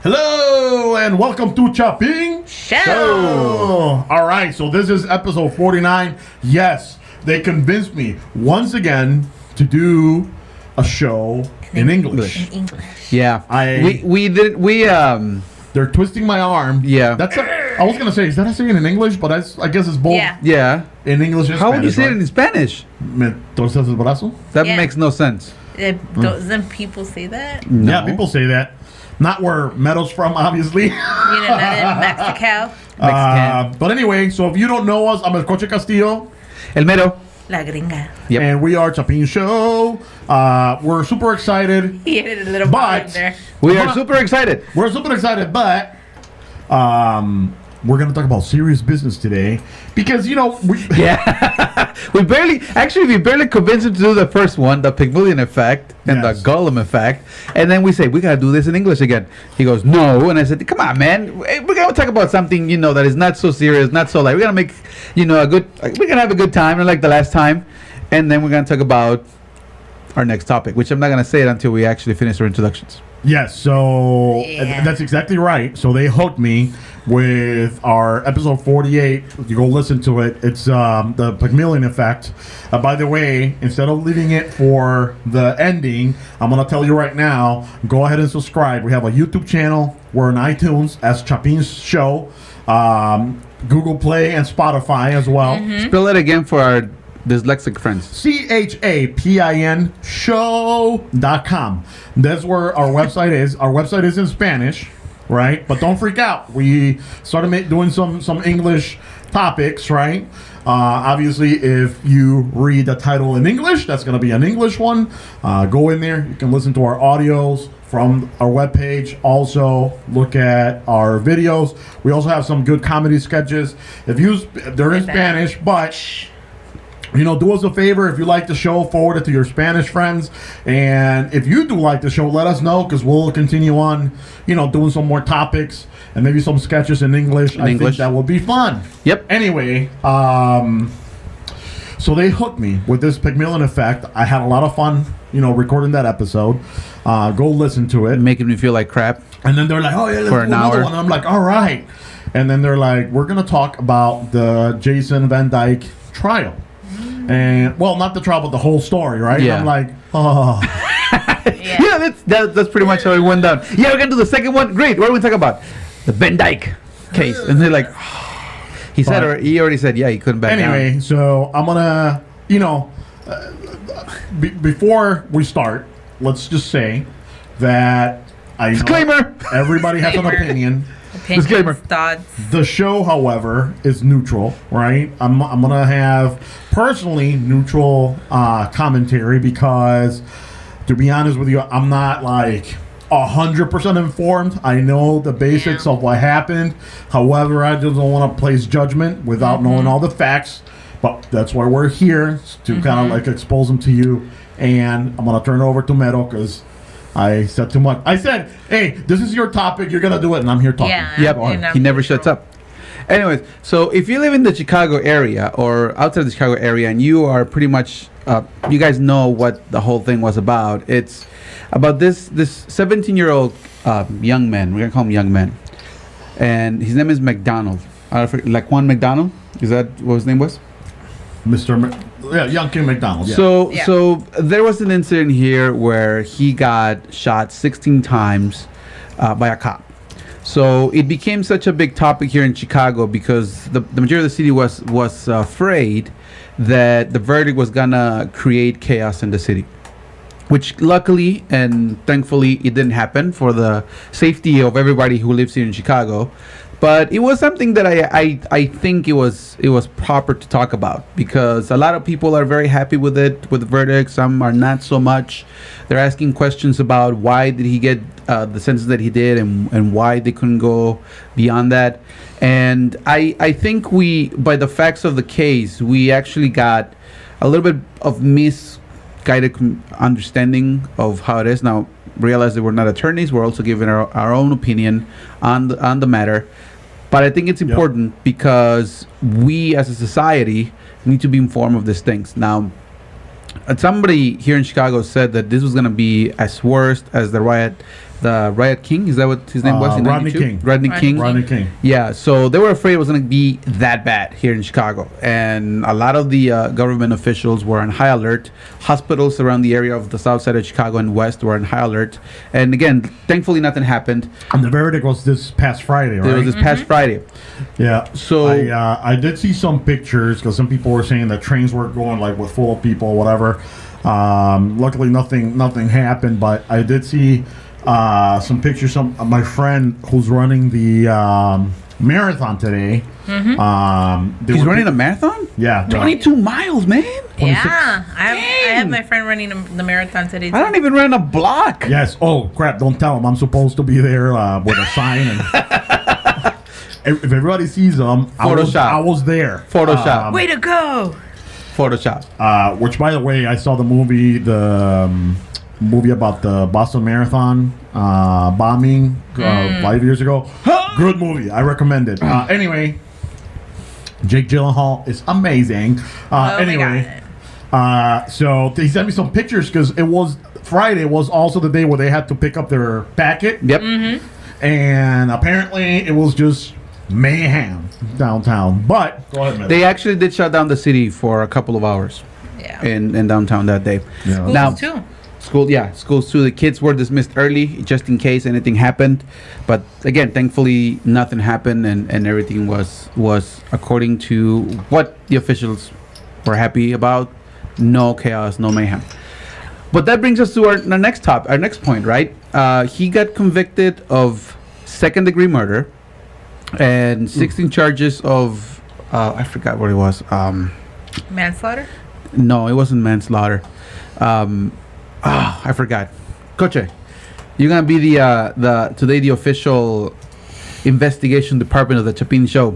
Hello and welcome to Chopping Show. All right, so this is episode 49. Yes, they convinced me once again to do a show in English. Yeah, They're twisting my arm. Yeah. I was gonna say, is that a saying in English? But I guess it's both. Yeah. In English and How would you Spanish, say it in Spanish? Me torces el brazo? That Yeah. makes no sense. Doesn't people say that? No. Yeah, people say that. Not where Meto's from, obviously. Not in Mexico. Mexican. But anyway, so if you don't know us, I'm El Coche Castillo. El mero. La gringa. Yep. And we are Chapin Show. We're super excited. He added a little But- bit in there. We are super excited. We're super excited, but we're going to talk about serious business today because, Yeah. we barely convinced him to do the first one, the Pygmalion effect and Yes. the Gollum effect. And then we say, we got to do this in English again. He goes, no. And I said, come on, man. We're going to talk about something, that is not so serious, not so light. We're going to make, we're going to have a good time, like the last time. And then we're going to talk about our next topic, which I'm not going to say it until we actually finish our introductions. yes, so Yeah. that's exactly right. So they hooked me with our episode 48. You go listen to it. It's the Pygmalion effect. By the way, instead of leaving it for the ending, I'm going to tell you right now, go ahead and subscribe. We have a YouTube channel. We're on iTunes as Chapin's Show, Google Play, and Spotify as well. Spell it again for our dyslexic friends. CHAPIN show.com. That's where our website is. Our website is in Spanish, right? But don't freak out. We started doing some English topics, right? Obviously, if you read the title in English, that's going to be an English one. Go in there. You can listen to our audios from our webpage. Also, look at our videos. We also have some good comedy sketches. They're in Spanish, but do us a favor. If you like the show, forward it to your Spanish friends. And if you do like the show, let us know because we'll continue on, doing some more topics and maybe some sketches in English. I think that will be fun. Yep. Anyway, so they hooked me with this Pygmalion effect. I had a lot of fun, recording that episode. Go listen to it. Making me feel like crap. And then they're like, oh, yeah, let's For do an another hour. one. And I'm like, all right. And then they're like, we're going to talk about the Jason Van Dyke trial. And, well, not the trial, but the whole story, right? Yeah. And I'm like, oh. Yeah, that's pretty much how it went down. Yeah, we're going to do the second one. Great. What are we talking about? The Van Dyke case. And they're like, he already said, yeah, he couldn't back down. Anyway, so I'm going to, before we start, let's just say that I know Disclaimer. everybody has an opinion. Disclaimer. Thoughts. The show, however, is neutral, right? I'm going to have personally neutral commentary because, to be honest with you, I'm not like 100% informed. I know the basics of what happened. However, I just don't want to place judgment without knowing all the facts. But that's why we're here, to kind of like expose them to you. And I'm going to turn it over to Meadow because I said too much. I said, hey, this is your topic. You're going to do it. And I'm here talking. Yeah. Yep, And I'm he never neutral. shuts up. Anyways, so if you live in the Chicago area or outside the Chicago area and you are pretty much, you guys know what the whole thing was about. It's about this 17-year-old young man. We're going to call him young man. And his name is McDonald. Laquan McDonald? Is that what his name was? Young King McDonald. Yeah. So there was an incident here where he got shot 16 times by a cop. So it became such a big topic here in Chicago because the majority of the city was afraid that the verdict was gonna create chaos in the city, which luckily and thankfully it didn't happen for the safety of everybody who lives here in Chicago. But it was something that I think it was proper to talk about because a lot of people are very happy with it, with the verdict. Some are not so much. They're asking questions about why did he get the sentence that he did and why they couldn't go beyond that. And I think by the facts of the case, we actually got a little bit of misguided understanding of how it is. Now, realize that we're not attorneys. We're also giving our own opinion on the matter. But I think it's important because we as a society need to be informed of these things. Now, somebody here in Chicago said that this was going to be as worst as the riot the Riot King. Is that what his name was? In Rodney 92? King. Rodney King. Rodney King. Yeah, so they were afraid it was going to be that bad here in Chicago. And a lot of the government officials were on high alert. Hospitals around the area of the south side of Chicago and west were on high alert. And again, thankfully nothing happened. And the verdict was this past Friday, right? It was this past Friday. Yeah. So I did see some pictures because some people were saying that trains were going like with full of people or whatever. Luckily, nothing happened, but I did see some pictures. My friend who's running the marathon today. he's running a marathon? Yeah, 22 miles, man. Yeah, I have my friend running the marathon today. I don't even run a block. Yes. Oh crap! Don't tell him I'm supposed to be there with a sign. And if everybody sees him, Photoshop. I was there. Photoshop. Way to go! Photoshop. Which, by the way, I saw the movie about the Boston Marathon bombing 5 years ago. Good movie. I recommend it. Anyway, Jake Gyllenhaal is amazing. Anyway, so he sent me some pictures because it was Friday was also the day where they had to pick up their packet. Yep. And apparently it was just mayhem downtown. But go ahead, man. They actually did shut down the city for a couple of hours. Yeah. In downtown that day. Yeah. Schools Now, too. Schools too. The kids were dismissed early just in case anything happened. But again, thankfully nothing happened and everything was according to what the officials were happy about. No chaos, no mayhem. But that brings us to our next point, right? He got convicted of second-degree murder and 16 charges of I forgot what it was. Manslaughter? No, it wasn't manslaughter. I forgot. Coche, you're gonna be the official investigation department of the Chapin show.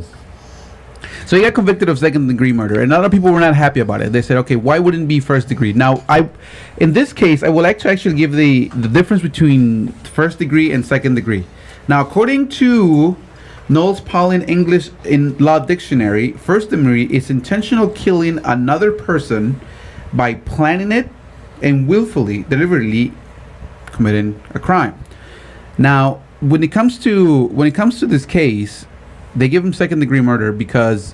So he got convicted of second-degree murder, and a lot of people were not happy about it. They said, "Okay, why wouldn't it be first degree?" Now, in this case, I would like to actually give the difference between first degree and second degree. Now, according to Knowles Pauling English in Law Dictionary, first degree is intentional killing another person by planning it and willfully, deliberately committing a crime. Now, when it comes to this case, they give him second degree murder because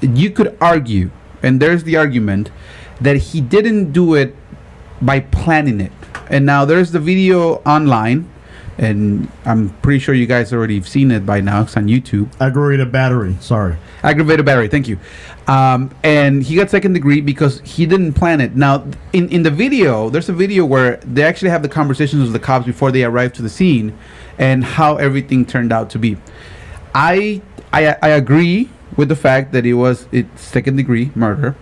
you could argue, and there's the argument, that he didn't do it by planning it. And now there's the video online, and I'm pretty sure you guys already have seen it by now. It's on YouTube. Aggravated battery. Sorry. Aggravated battery. Thank you. And he got second degree because he didn't plan it. Now, in the video, there's a video where they actually have the conversations with the cops before they arrive to the scene, and how everything turned out to be. I agree with the fact that it's second degree murder.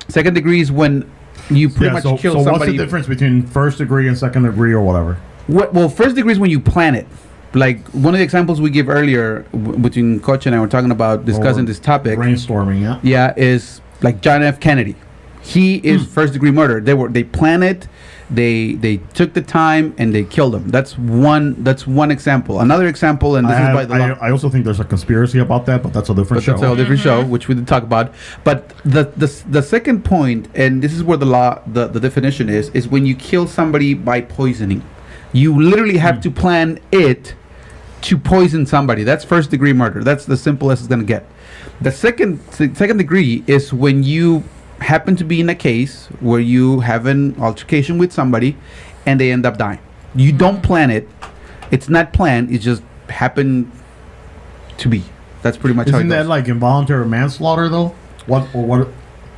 Second degree is when you pretty much kill somebody. So what's the difference between first degree and second degree or whatever? Well, first degree is when you plan it. Like one of the examples we give earlier between Coach and I were talking about discussing this topic. Brainstorming, yeah. Yeah, is like John F. Kennedy. He is first degree murder. They planned it. They took the time and they killed him. That's one example. Another example, and this is by the law. I also think there's a conspiracy about that, but that's a different show. That's a different show, which we did talk about. But the second point, and this is where the law, the definition is when you kill somebody by poisoning. You literally have to plan it to poison somebody. That's first degree murder. That's the simplest it's gonna get. The second degree is when you happen to be in a case where you have an altercation with somebody and they end up dying. You don't plan it. It's not planned. It just happened to be. That's pretty much how it goes. Isn't that like involuntary manslaughter though? What?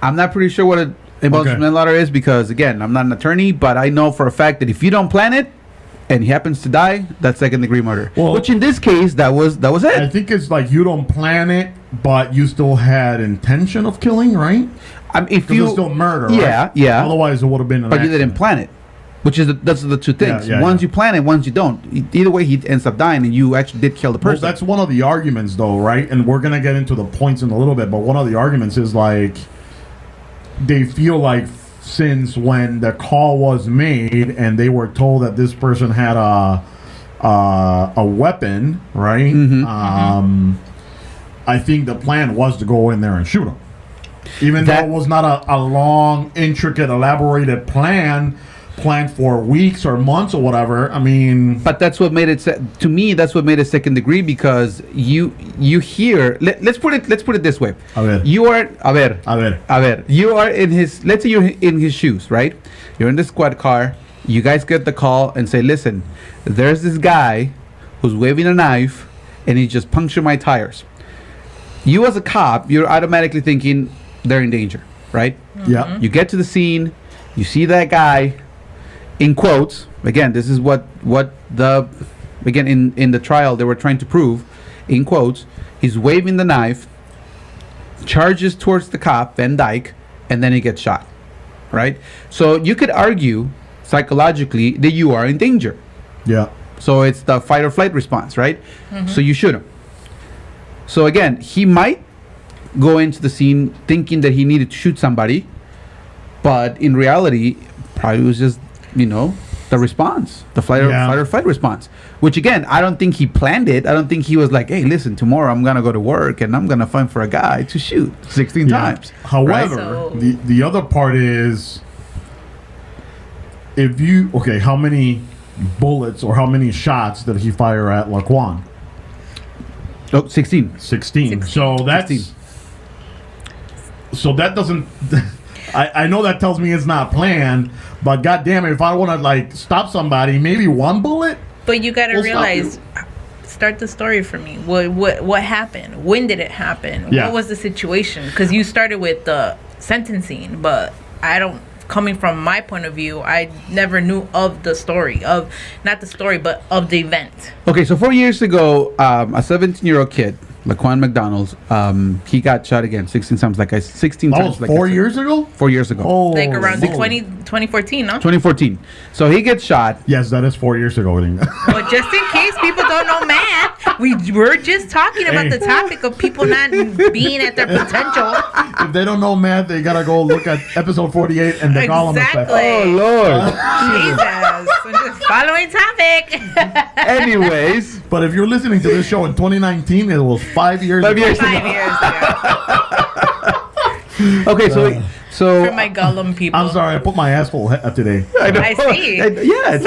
I'm not pretty sure what involuntary manslaughter is because again, I'm not an attorney, but I know for a fact that if you don't plan it and he happens to die, that's second degree murder. Well, which in this case, that was it. I think it's like you don't plan it, but you still had intention of killing, right? If you it's still murder, yeah, right? yeah. Otherwise, it would have been. But you didn't plan it, which is that's the two things. Once you plan it, once you don't. Either way, he ends up dying, and you actually did kill the person. Well, that's one of the arguments, though, right? And we're gonna get into the points in a little bit. But one of the arguments is like they feel like since when the call was made and they were told that this person had a weapon, right? I think the plan was to go in there and shoot him. Even though it was not a long, intricate, elaborated plan, planned for weeks or months or whatever. I mean, But that's what made it to me. That's what made it second degree, because you hear. Let's put it this way. A ver. You are a ver. You are in his. Let's say you're in his shoes, right? You're in the squad car. You guys get the call and say, "Listen, there's this guy who's waving a knife, and he just punctured my tires." You as a cop, you're automatically thinking they're in danger, right? Yeah. You get to the scene, you see that guy, in quotes. Again, this is what the in the trial they were trying to prove, in quotes. He's waving the knife, charges towards the cop Van Dyke, and then he gets shot, right? So you could argue psychologically that you are in danger. Yeah. So it's the fight or flight response, right? So you shoot him. So again, he might go into the scene thinking that he needed to shoot somebody, but in reality, probably was just, the response, the fight or flight response. Which again, I don't think he planned it. I don't think he was like, "Hey, listen, tomorrow I'm gonna go to work and I'm gonna find for a guy to shoot 16 times." However, right? the other part is, how many bullets or how many shots did he fire at Laquan? Oh, 16. 16. So that's 16. So that doesn't. I know that tells me it's not planned, but goddamn it, if I want to stop somebody, maybe one bullet. But you gotta We'll realize, start the story for me. What happened? When did it happen? Yeah. What was the situation? Because you started with the sentencing, but I don't. Coming from my point of view, I never knew of the story of, not the story, but of the event. Okay, so 4 years ago, a 17-year-old kid, Laquan McDonald, he got shot again 16 times. 16 That times. was 4 years ago. 4 years ago. Oh, Like around Lord. 2014, no? 2014. So he gets shot. Yes, that is 4 years ago. But just in case people don't know math, we were just talking about the topic of people not being at their potential. If they don't know math, they gotta go look at episode 48 and the column effect. Exactly. Oh Lord. Jesus. I'm just following topic. Anyways, But if you're listening to this show in 2019, it was 5 years. 5 ago. years 5 years ago. okay, so For my Gollum people. I'm sorry, I put my asshole today. I know. I see. Yeah.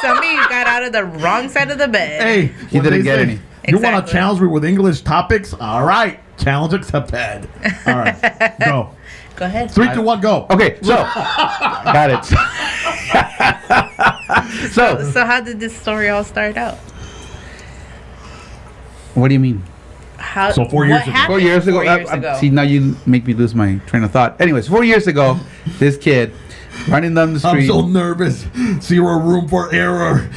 Somebody got out of the wrong side of the bed. Hey, He what didn't they get say, any. You want to Exactly. challenge me with English topics? All right, challenge accepted. All right, go. Go ahead. 3, 2, 1, go. Okay, so got it. So how did this story all start out? What do you mean? How? So 4 years what ago. happened 4 years ago. 4 years ago. See, now you make me lose my train of thought. Anyways, 4 years ago, this kid running down the I'm street. so nervous. Zero room for error.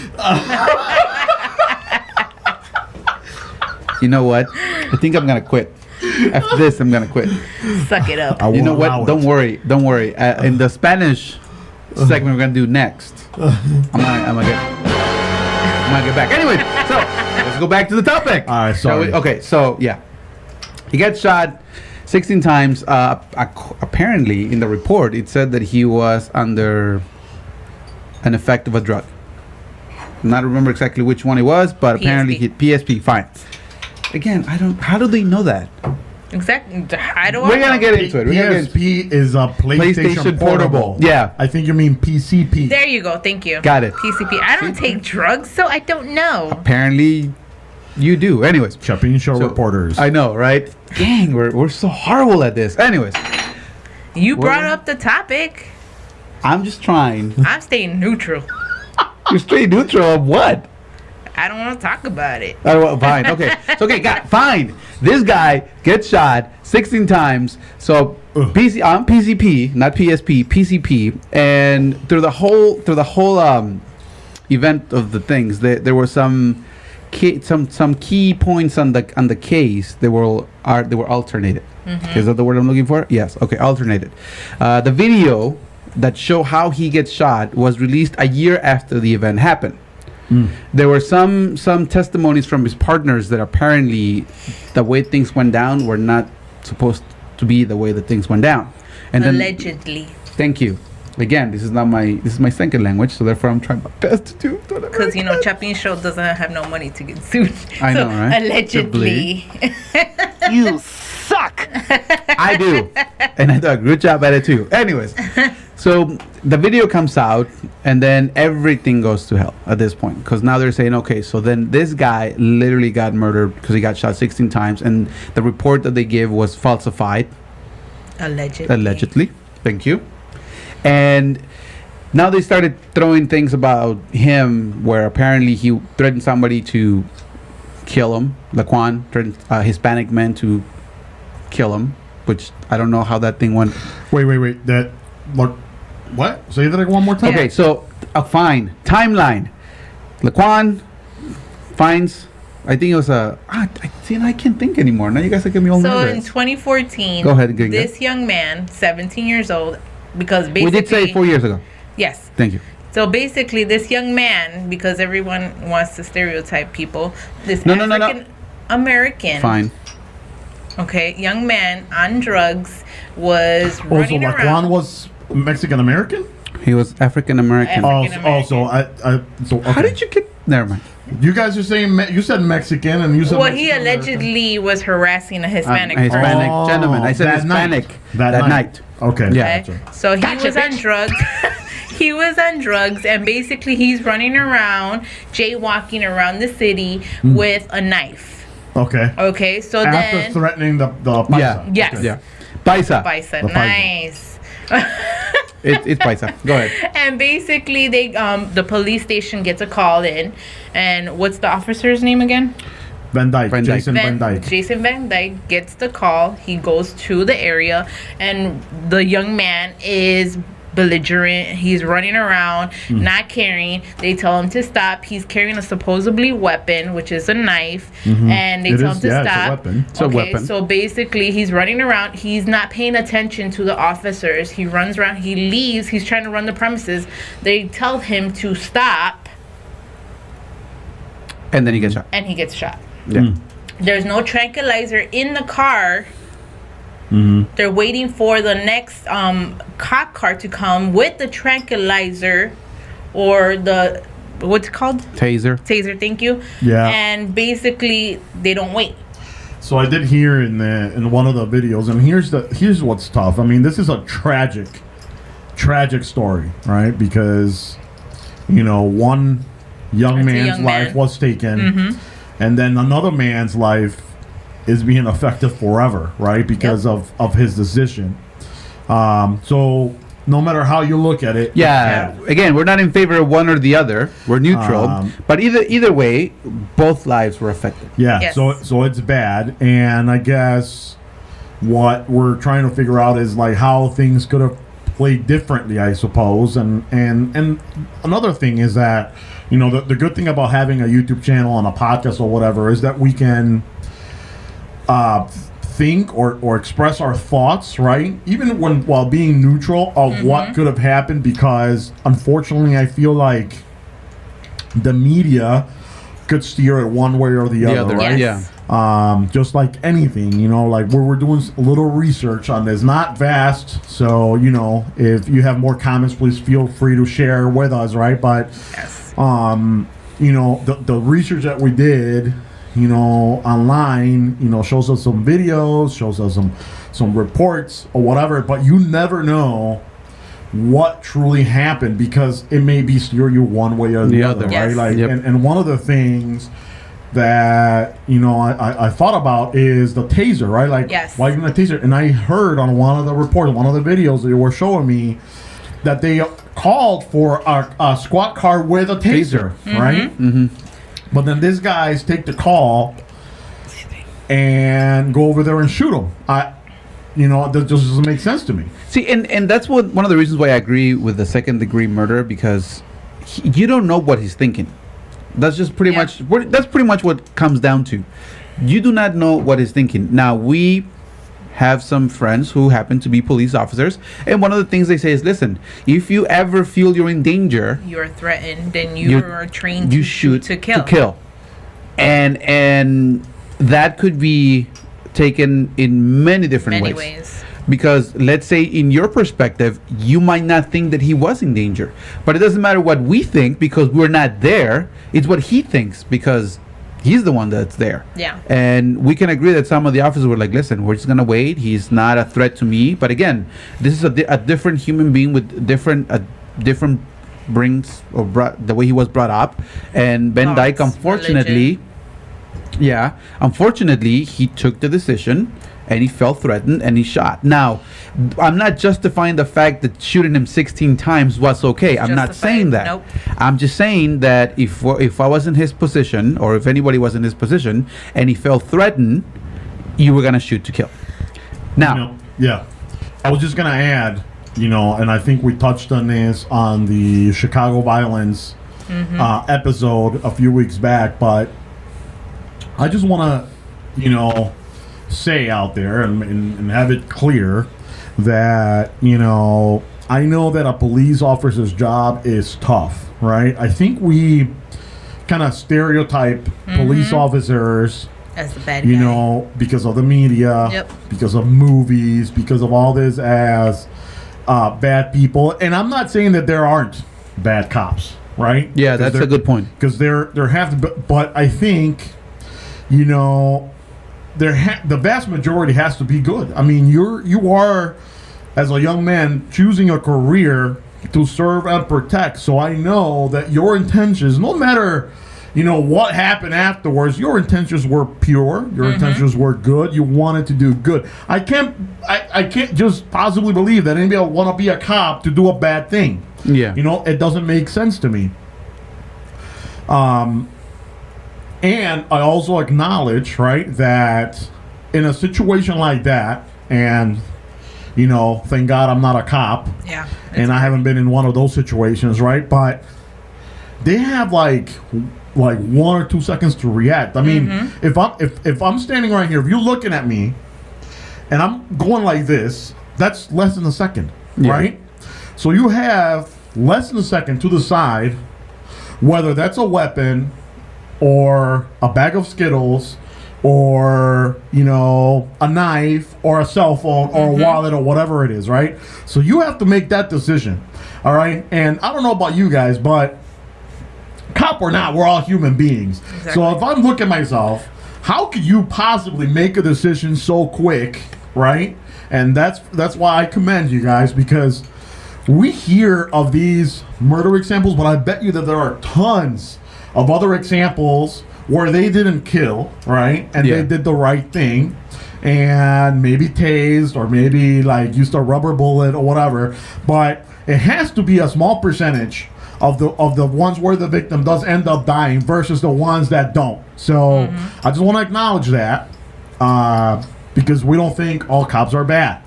You know what? I think I'm gonna quit. After this, I'm gonna quit. Suck it up. I You know won't allow what? Don't it. worry. Don't worry. In the Spanish segment we're gonna do next, I'm gonna get back. Anyway, so let's go back to the topic. All right, Shall we? sorry. Okay, so yeah, he gets shot 16 times. Apparently, in the report, it said that he was under an effect of a drug. I'm not remember exactly which one it was, but apparently he PSP. Fine. Again, I don't. How do they know that? Exactly. I don't. We're gonna get into it. We're gonna get into PSP is a PlayStation Portable. Yeah. I think you mean PCP. There you go. Thank you. Got it. PCP. I don't take drugs, so I don't know. Apparently, you do. Anyways, Chapin Show So, reporters. I know, right? Dang, we're so horrible at this. Anyways, You brought up the topic. I'm just trying. I'm staying neutral. You're straight neutral of what? I don't want to talk about it. Oh, well, fine. Okay. So, okay, fine. This guy gets shot 16 times. So I'm PCP, not PSP, PCP, and through the whole event of the things, there were some key points on the case. They were alternated. Is that the word I'm looking for? Yes. Okay, alternated. The video that show how he gets shot was released a year after the event happened. There were some testimonies from his partners that apparently the way things went down were not supposed to be the way that things went down. And Allegedly. thank you. Again, this is my second language, so therefore I'm trying my best to do whatever. Because, Chapin Show doesn't have no money to get sued. I know, right? Allegedly. You suck. I do, and I do a good job at it too. Anyways, So the video comes out, and then everything goes to hell at this point, because now they're saying, okay, so then this guy literally got murdered because he got shot 16 times, and the report that they give was falsified. Allegedly. Thank you. And now they started throwing things about him where apparently he threatened somebody to kill him. Laquan threatened Hispanic men to kill him, which I don't know how that thing went. Wait. That look. What? Say that one more time. Okay, so a fine timeline. Laquan finds. I think it was a. I can't think anymore. Now you guys are giving me all So nervous. in 2014, Go ahead, Gringa. this young man, 17 years old, because basically We did say 4 years ago. Yes. Thank you. So basically, this young man, because everyone wants to stereotype people, this No. African American, Fine. okay, young man on drugs was Also, running Laquan around. was Mexican American. He was African American. African-American. So okay. How did you get? Never mind. You guys are saying you said Mexican and you said. Well, he Mexican allegedly was harassing a Hispanic A Hispanic Oh, gentleman. I said that Hispanic. night. That night. Okay. Yeah. person. Gotcha. So he was on drugs. He was on drugs, and basically he's running around, jaywalking around the city with a knife. Okay. Okay, so After then threatening the paisa. Yeah. yes, Okay. Yeah. Paisa. Bison, The paisa. nice. It's Paisa. Go ahead. And basically, they the police station gets a call in, and what's the officer's name again? Van Dyke. Van Dyke. Jason Van Dyke. Jason Van Dyke gets the call. He goes to the area, and the young man is belligerent. He's running around, not carrying. They tell him to stop. He's carrying a supposedly weapon, which is a knife, and they It tell is, him to yeah, it's a stop. weapon. It's a weapon. So basically, he's running around. He's not paying attention to the officers. He runs around. He leaves. He's trying to run the premises. They tell him to stop, And then he gets shot. and he gets shot. Yeah. There's no tranquilizer in the car. They're waiting for the next cop car to come with the tranquilizer or the what's it called? Taser. Taser, thank you. Yeah. And basically they don't wait. So I did hear in one of the videos, and here's what's tough. I mean, this is a tragic story, right? Because one young It's a man's young life man. was taken, and then another man's life is being affected forever, right? Because of his decision. So no matter how you look at it, Yeah. Again, we're not in favor of one or the other. We're neutral. But either way, both lives were affected. yeah. Yes. So it's bad, and I guess what we're trying to figure out is like how things could have played differently, I suppose. And another thing is that the good thing about having a YouTube channel and a podcast or whatever is that we can think or express our thoughts, right? Even while being neutral of what could have happened, because unfortunately I feel like the media could steer it one way or the other, right? Yes. Yeah. Just like anything, like we're doing a little research on this, not vast. So, if you have more comments, please feel free to share with us, right? But, Yes. the research that we did, online, shows us some videos, shows us some reports or whatever, but you never know what truly happened because it may be steer you one way or the other, right? Yes. Like, Yep. and one of the things that I thought about is the taser, right? Like, Yes. why even a taser? And I heard on one of the reports, one of the videos that you were showing me, that they called for a squad car with a taser, right? But then these guys take the call and go over there and shoot him. That just doesn't make sense to me. See, and that's one of the reasons why I agree with the second degree murder, because you don't know what he's thinking. That's just pretty much what comes down to. You do not know what he's thinking. Now, we have some friends who happen to be police officers, and one of the things they say is, listen, if you ever feel you're in danger, You're threatened, then you are trained you to shoot to kill. And that could be taken in many different Many ways. ways. Because let's say in your perspective, you might not think that he was in danger, but it doesn't matter what we think because we're not there. It's what he thinks because He's the one that's there. Yeah. And we can agree that some of the officers were like, listen, we're just going to wait. He's not a threat to me. But again, this is a different human being with different brings or the way he was brought up. And Van Dyke, unfortunately, he took the decision and he felt threatened and he shot. Now, I'm not justifying the fact that shooting him 16 times was okay. I'm not saying that. Nope. I'm just saying that if I was in his position, or if anybody was in his position, and he felt threatened, you were gonna shoot to kill. Now, I was just gonna add, and I think we touched on this on the Chicago violence episode a few weeks back, but I just want to, say out there and have it clear that, I know that a police officer's job is tough, right? I think we kind of stereotype police officers as the bad guy. Because of the media, because of movies, because of all this as bad people. And I'm not saying that there aren't bad cops, right? Yeah, that's a good point. Because there have to be, but I think, the vast majority has to be good. I mean, you are, as a young man, choosing a career to serve and protect. So I know that your intentions, no matter what happened afterwards, your intentions were pure. Your intentions were good. You wanted to do good. I can't just possibly believe that anybody will want to be a cop to do a bad thing. Yeah, it doesn't make sense to me. And I also acknowledge, right, that in a situation like that, and, thank God I'm not a cop. Yeah. And I haven't been in one of those situations, right? But they have like 1 or 2 seconds to react. I mean, if I'm standing right here, if you're looking at me and I'm going like this, that's less than a second, right? So you have less than a second to decide whether that's a weapon or a bag of Skittles, or a knife, or a cell phone, or a wallet, or whatever it is, right? So you have to make that decision, all right? And I don't know about you guys, but cop or not, we're all human beings. Exactly. So if I'm looking at myself, how could you possibly make a decision so quick, right? And that's why I commend you guys, because we hear of these murder examples, but I bet you that there are tons of other examples where they didn't kill, right? And they did the right thing, and maybe tased, or maybe like used a rubber bullet or whatever. But it has to be a small percentage of the ones where the victim does end up dying versus the ones that don't. So I just want to acknowledge that, because we don't think all cops are bad,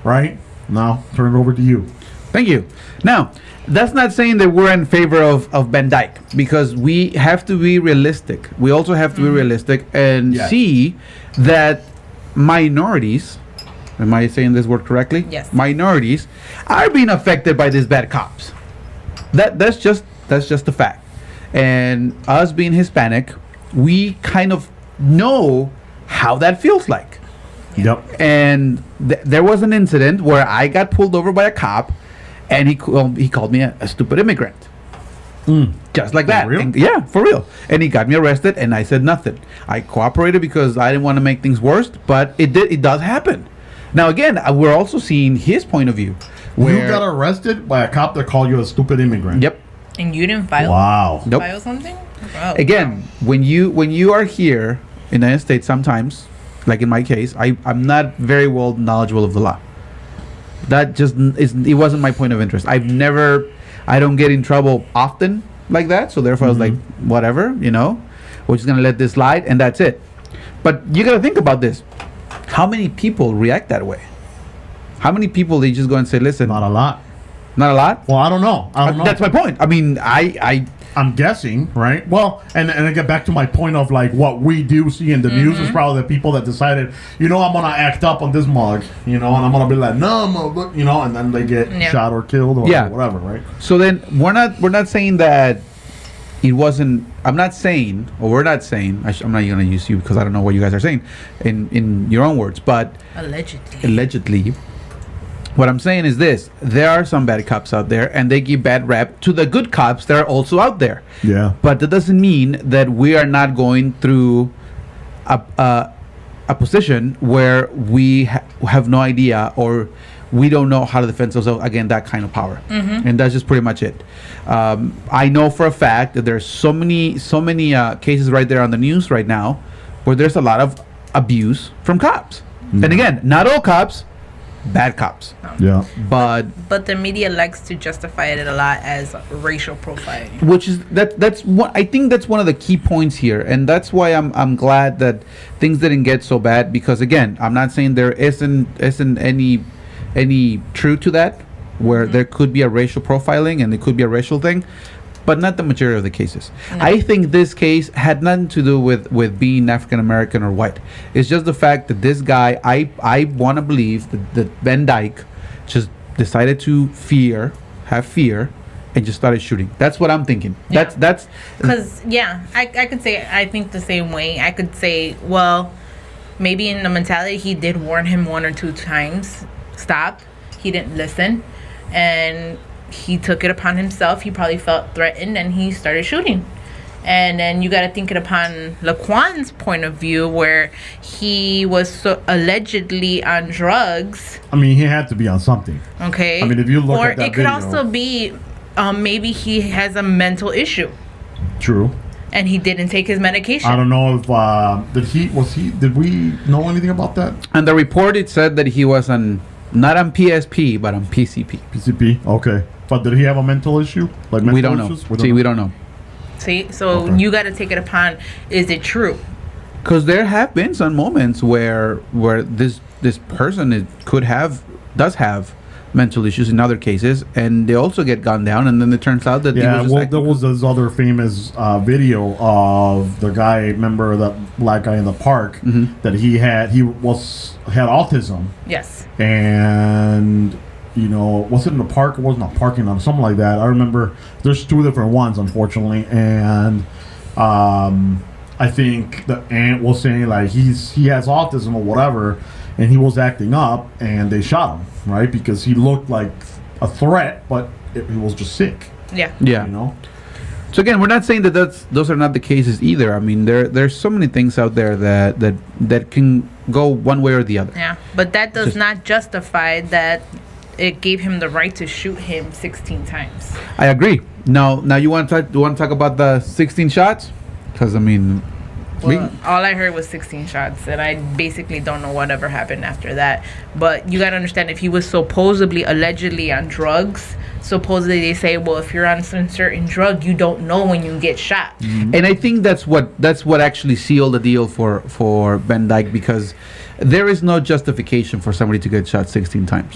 right? Now turn it over to you. Thank you. Now, that's not saying that we're in favor of Van Dyke, because we have to be realistic. We also have to be realistic and see that minorities, am I saying this word correctly? Yes. Minorities are being affected by these bad cops. That's just a fact. And us being Hispanic, we kind of know how that feels like. Yep. And there was an incident where I got pulled over by a cop, and he called me a stupid immigrant. Just like that. For real? And, yeah, for real. And he got me arrested, and I said nothing. I cooperated because I didn't want to make things worse, but it does happen. Now, again, we're also seeing his point of view. You got arrested by a cop that called you a stupid immigrant. Yep. And you didn't file? Wow. Nope. File something? Oh, Again, when you are here in the United States, sometimes, like in my case, I'm not very well knowledgeable of the law. That just it wasn't my point of interest. I don't get in trouble often like that, so therefore I was like, whatever, we're just gonna let this slide, and that's it. But you gotta think about this. How many people react that way? How many people they just go and say, listen? Not a lot. Not a lot? Well, I don't know. That's my point. I mean, I'm guessing, right? Well, and I get back to my point of like what we do see in the news is probably the people that decided, I'm gonna act up on this mug, and I'm gonna be like, no, and then they get shot or killed or whatever, right? So then we're not saying that it wasn't. I'm not saying, or we're not saying. I'm not gonna use you because I don't know what you guys are saying in your own words, but allegedly, What I'm saying is this: there are some bad cops out there, and they give bad rap to the good cops that are also out there. Yeah. But that doesn't mean that we are not going through a position where we have no idea, or we don't know how to defend ourselves against that kind of power. And that's just pretty much it. I know for a fact that there's so many cases right there on the news right now where there's a lot of abuse from cops. And again, not all cops, bad cops. Yeah. But the media likes to justify it a lot as racial profiling. which is that's what I think that's one of the key points here, and that's why I'm glad that things didn't get so bad, because again, I'm not saying there isn't any truth to that, where there could be a racial profiling and it could be a racial thing, but not the majority of the cases. I think this case had nothing to do with being African American or white. It's just the fact that this guy, I want to believe that Van Dyke just decided to have fear, and just started shooting. That's what I'm thinking. Yeah. That's Because, I could say I think the same way. I could say, well, maybe in the mentality, he did warn him 1 or 2 times. Stop. He didn't listen. And he took it upon himself. He probably felt threatened, and he started shooting. And then you got to think it upon Laquan's point of view, where he was so allegedly on drugs. I mean, he had to be on something. Okay. I mean, if you look or at that it could video- also be maybe he has a mental issue True. and he didn't take his medication. I don't know if did we know anything about that? and the report, it said that he was not on PSP but on PCP. PCP. Okay. But did he have a mental issue? Like mental We don't know. issues? We don't know. See, so Okay. you got to take it upon, is it true? Because there have been some moments where this person does have mental issues in other cases, and they also get gunned down, and then it turns out that Yeah, he was just there was this other famous video of the guy, remember that black guy in the park, that he had autism, Yes. and was it in the park or wasn't a parking lot, something like that. I remember there's 2 different ones, unfortunately, and I think the aunt was saying like he has autism or whatever, and he was acting up, and they shot him, right, because he looked like a threat, but he was just sick. Yeah. Yeah. So again, we're not saying that those are not the cases either. I mean, there's so many things out there that can go one way or the other. Yeah. But that does Just- not justify that it gave him the right to shoot him 16 times. I agree. Now you want to talk about the 16 shots? Because I mean, Well, all I heard was 16 shots, and I basically don't know whatever happened after that. But you got to understand, if he was supposedly, allegedly on drugs, supposedly they say, well, if you're on some certain drug, you don't know when you get shot. and I think that's what actually sealed the deal for Van Dyke, because there is no justification for somebody to get shot 16 times.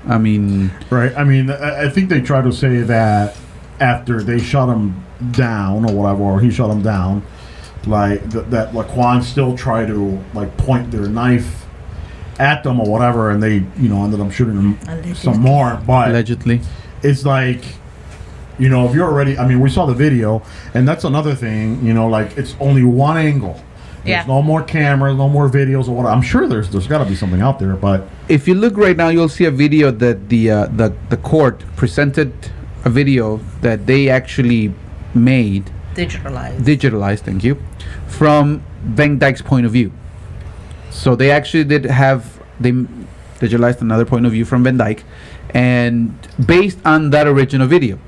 I mean, Right. I mean, I think they try to say that after they shut him down or whatever, or he shut him down, like that Laquan still tried to like point their knife at them or whatever, and they ended up shooting them some more. But allegedly. it's like, if you're already, I mean, we saw the video, and that's another thing, like it's only one angle. There's Yeah. no more cameras, no more videos or whatever. I'm sure there's got to be something out there, but If you look right now, you'll see a video that the court presented a video that they actually made, digitalized, thank you, from Van Dyke's point of view. So they actually they digitalized another point of view from Van Dyke, and based on that original video.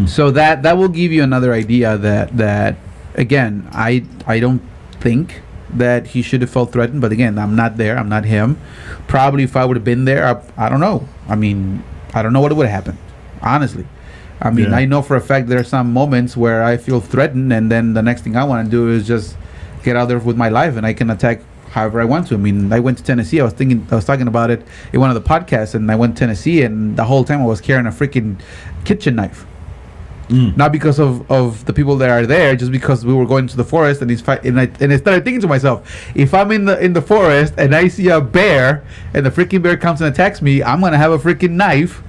So that will give you another idea that again, I don't think that he should have felt threatened, but again, I'm not there, I'm not him. Probably if I would have been there, I don't know. I mean, I don't know what would have happened, honestly. I mean, Yeah. I know for a fact there are some moments where I feel threatened, and then the next thing I want to do is just get out there with my life, and I can attack however I want to. I mean, I went to Tennessee. I was talking about it in one of the podcasts, and I went to Tennessee, and the whole time I was carrying a freaking kitchen knife. Not because of the people that are there, just because we were going to the forest, and I started thinking to myself, if I'm in the forest and I see a bear, and the freaking bear comes and attacks me, I'm gonna have a freaking knife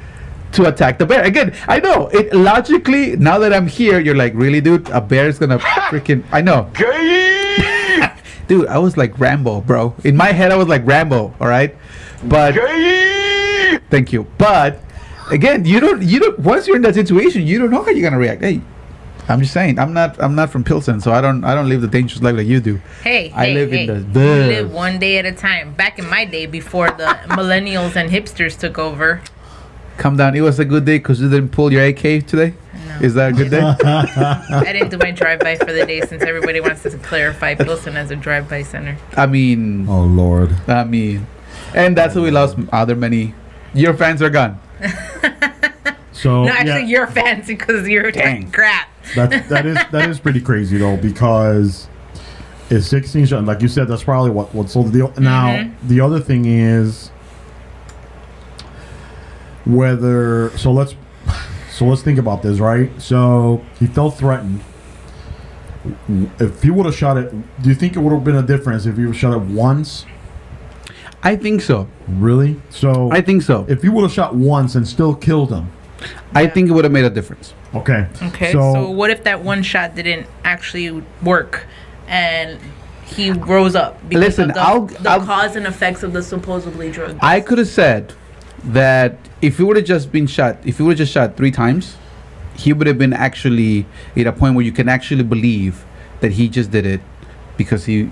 to attack the bear. Again, I know it logically. Now that I'm here, you're like, really, dude? A bear is gonna freaking? I know. Dude, I was like Rambo, bro. In my head, I was like Rambo. All right, but Thank you. But again, you don't. Once you're in that situation, you don't know how you're gonna react. Hey, I'm just saying. I'm not from Pilsen, so I don't live the dangerous life like you do. I live in the. You live one day at a time. Back in my day, before the millennials and hipsters took over. Come down. It was a good day because you didn't pull your AK today. No. Is that a good day? I didn't do my drive-by for the day since everybody wants to clarify Pilsen as a drive-by center. I mean. Oh Lord. I mean, and that's why we lost other many. Your fans are gone. So no, actually, you're fancy because you're crap. That is pretty crazy though, because it's 16 shots. Like you said, that's probably what sold the deal. Now the other thing is whether let's think about this, right? So he felt threatened. If he would have shot it, do you think it would have been a difference if he would shot it once? I think so. Really? So I think so. If he would have shot once and still killed him, I think it would have made a difference. Okay. So what if that one shot didn't actually work and he rose up because of the cause and effects of the supposedly drug use? I could have said that if he would have just been shot, if he would have just shot 3 times, he would have been actually at a point where you can actually believe that he just did it because he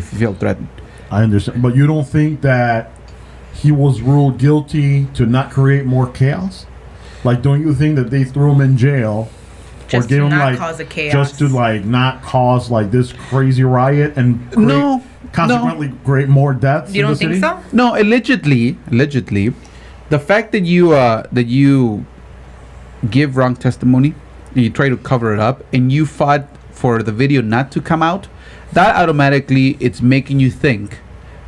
felt threatened. I understand, but you don't think that he was ruled guilty to not create more chaos? Like, don't you think that they threw him in jail just to not cause a chaos, just to not cause this crazy riot and consequently create more deaths? You don't think so? No, allegedly, the fact that you give wrong testimony, and you try to cover it up, and you fought for the video not to come out, that automatically it's making you think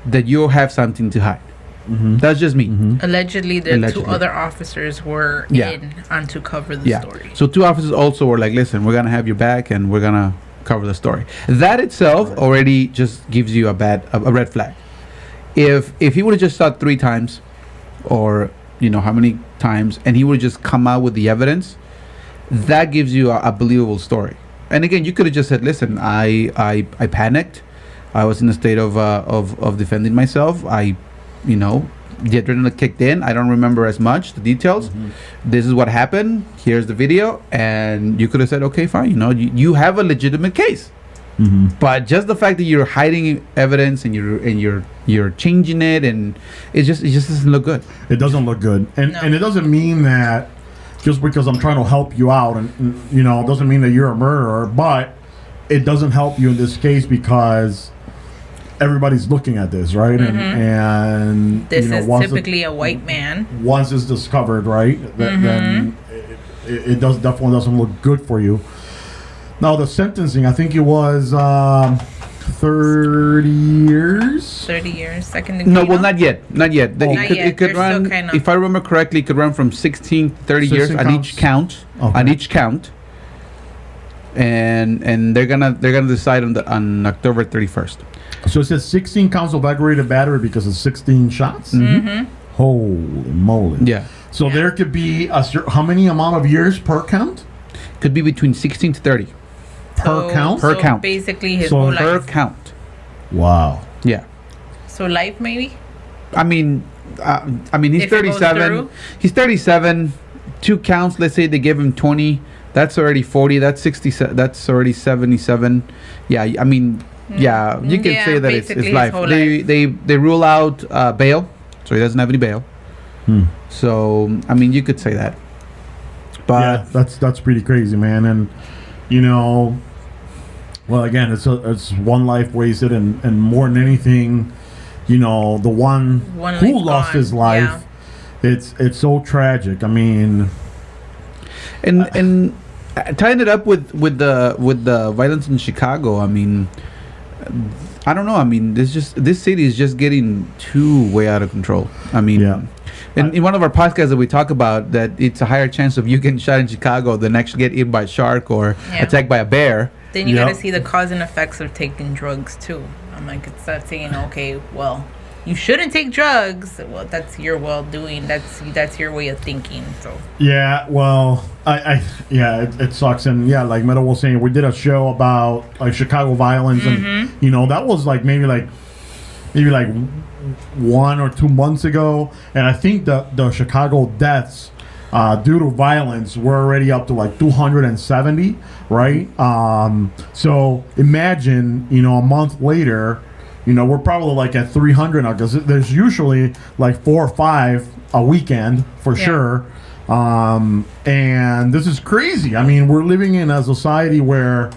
that you have something to hide. That's just me. Allegedly, the 2 other officers were in on to cover the story. So 2 officers also were like, listen, we're going to have your back and we're going to cover the story. That itself already just gives you a red flag. If he would have just shot 3 times or how many times, and he would just come out with the evidence, that gives you a believable story. And again, you could have just said, listen, I panicked. I was in a state of defending myself. The adrenaline kicked in. I don't remember as much the details. This is what happened. Here's the video, and you could have said, okay, fine. You have a legitimate case. But just the fact that you're hiding evidence and you're changing it, and it just doesn't look good. It doesn't look good, and it doesn't mean that just because I'm trying to help you out, and it doesn't mean that you're a murderer. But it doesn't help you in this case because everybody's looking at this, right? And this is typically a white man. Once it's discovered, right, then it definitely doesn't look good for you. Now the sentencing, I think it was 30 years. 30 years, second degree. No, well, not yet. It could run. If I remember correctly, it could run from 16 to 30 years on each count. Okay. On each count. And they're gonna decide on October 31st. So it says 16 counts of aggravated battery because of 16 shots. Holy moly! Yeah. So there could be how many amount of years per count? Could be between 16 to 30. Per count? Per count. Basically his whole life. Per count. Wow. Yeah. So life maybe? I mean he's 37. He's 37. 2 counts, let's say they give him 20. That's already 40. That's 60. That's already 77. Yeah, I mean, yeah, you can say that it's life. They rule out bail, so he doesn't have any bail. So, I mean, you could say that. But yeah, that's pretty crazy, man. And well, again, it's one life wasted, and more than anything, the one who lost his life, it's so tragic. I mean, and tying it up with the violence in Chicago, I mean, I don't know. I mean, this city is just getting way out of control. I mean, in one of our podcasts that we talk about that it's a higher chance of you getting shot in Chicago than actually get eaten by a shark or attacked by a bear. Then you got to see the cause and effects of taking drugs too. I'm like, it's not saying, okay, well, you shouldn't take drugs. Well, that's your well-doing. That's your way of thinking. So yeah, well, it sucks. And yeah, like Meadow was saying, we did a show about like Chicago violence, and that was like maybe like maybe like 1 or 2 months ago, and I think the Chicago deaths due to violence were already up to like 270, right? So imagine, a month later, we're probably like at 300 now, because there's usually like 4 or 5 a weekend for sure. And this is crazy. I mean, we're living in a society where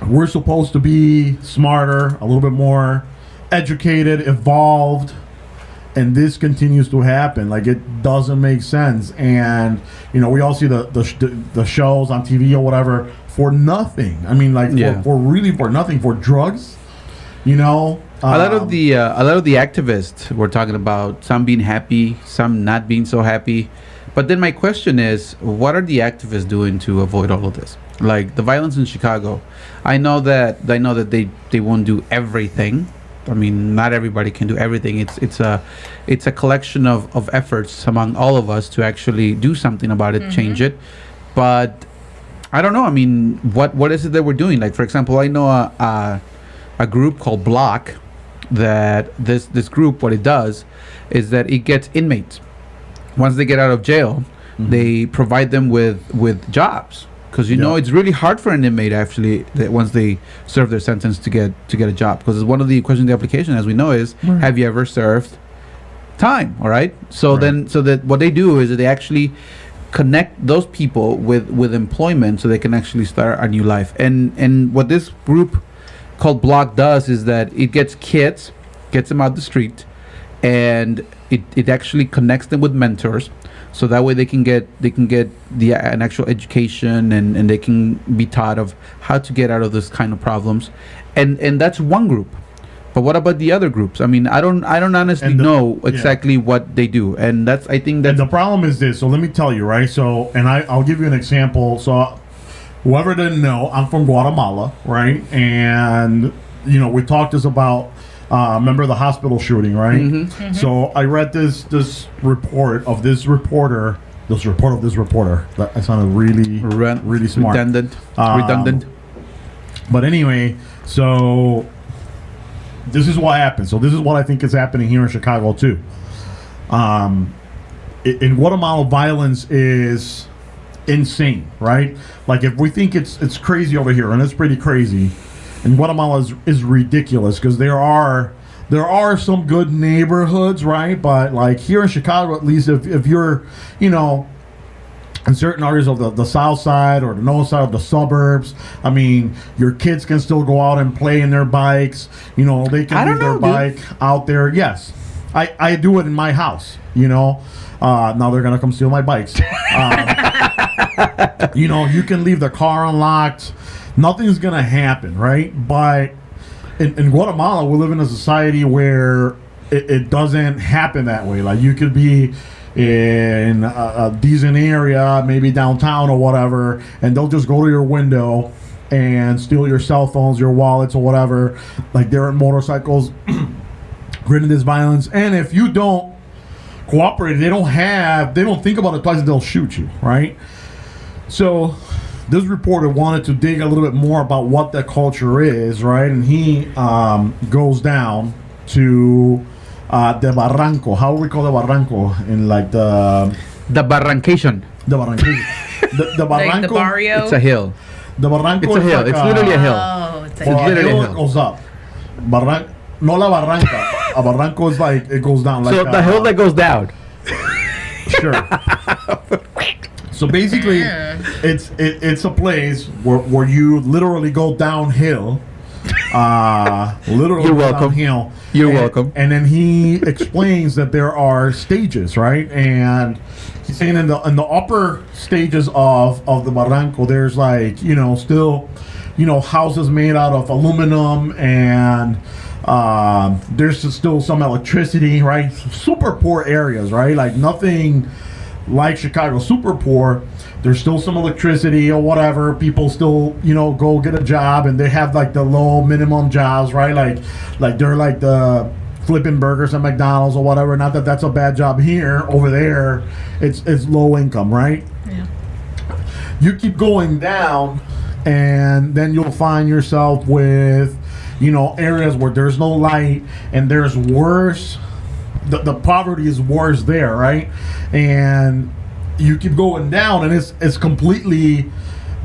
we're supposed to be smarter, a little bit more educated, evolved, and this continues to happen. Like, it doesn't make sense. And we all see the shows on TV or whatever for nothing. I mean, like, for really for nothing, for drugs. A lot of the activists were talking about some being happy, some not being so happy. But then my question is, what are the activists doing to avoid all of this? Like the violence in Chicago, I know that they won't do everything. I mean, not everybody can do everything. It's a collection of efforts among all of us to actually do something about it, change it. But I don't know. I mean, what is it that we're doing? Like, for example, I know a group called Block. That this group, what it does is that it gets inmates. Once they get out of jail, they provide them with jobs, because it's really hard for an inmate actually that once they serve their sentence to get a job, because one of the questions in the application, as we know, is have you ever served time? All right. So that what they do is that they actually connect those people with employment, so they can actually start a new life. And what this group called Block does is that it gets kids, gets them out the street, and it actually connects them with mentors, so that way they can get an actual education, and they can be taught of how to get out of this kind of problems, and that's one group. But what about the other groups? I mean, I don't honestly know exactly what they do, and I think that the problem is this. So let me tell you, right? So, and I'll give you an example. So, whoever didn't know, I'm from Guatemala, right? And we talked this about remember the hospital shooting, right? So I read this report of this reporter. That sounded really smart. Redundant. But anyway, so this is what happened. So this is what I think is happening here in Chicago too. In Guatemala, violence is insane, right? Like, if we think it's crazy over here, and it's pretty crazy, and Guatemala is ridiculous, because there are some good neighborhoods, right? But like here in Chicago, at least, if you're in certain areas of the south side or the north side of the suburbs, I mean, your kids can still go out and play in their bikes. They can leave their bike out there. Yes, I do it in my house. Now they're gonna come steal my bikes. You can leave the car unlocked. Nothing's gonna happen, right? But in Guatemala, we live in a society where it doesn't happen that way. Like, you could be in a decent area, maybe downtown or whatever, and they'll just go to your window and steal your cell phones, your wallets, or whatever. Like, they're on motorcycles, creating this violence. And if you don't cooperate, they don't think about it twice, and they'll shoot you, right? So this reporter wanted to dig a little bit more about what that culture is, right? And he goes down to the Barranco. How do we call the Barranco in like the Barrancation? The Barrancation. The Barranco. Like the barrio. It's a hill. The Barranco. It's a hill. Like It's literally a hill. Oh, it's Well, literally a hill a that goes up. No la Barranca. A Barranco is like it goes down. Like So the hill that goes down. Sure. So basically, it's a place where you literally go downhill. Literally You're go welcome. downhill. You're welcome. And then he explains that there are stages, right? And he's saying in the upper stages of the Barranco, there's like still houses made out of aluminum, and there's still some electricity, right? Super poor areas, right? Like nothing like Chicago, super poor. There's still some electricity or whatever. People still, go get a job, and they have like the low minimum jobs, right? Like they're like the flipping burgers at McDonald's or whatever. Not that that's a bad job here. Over there, it's low income, right? Yeah. You keep going down, and then you'll find yourself with, areas where there's no light and there's worse. The poverty is worse there, right? And you keep going down, and it's completely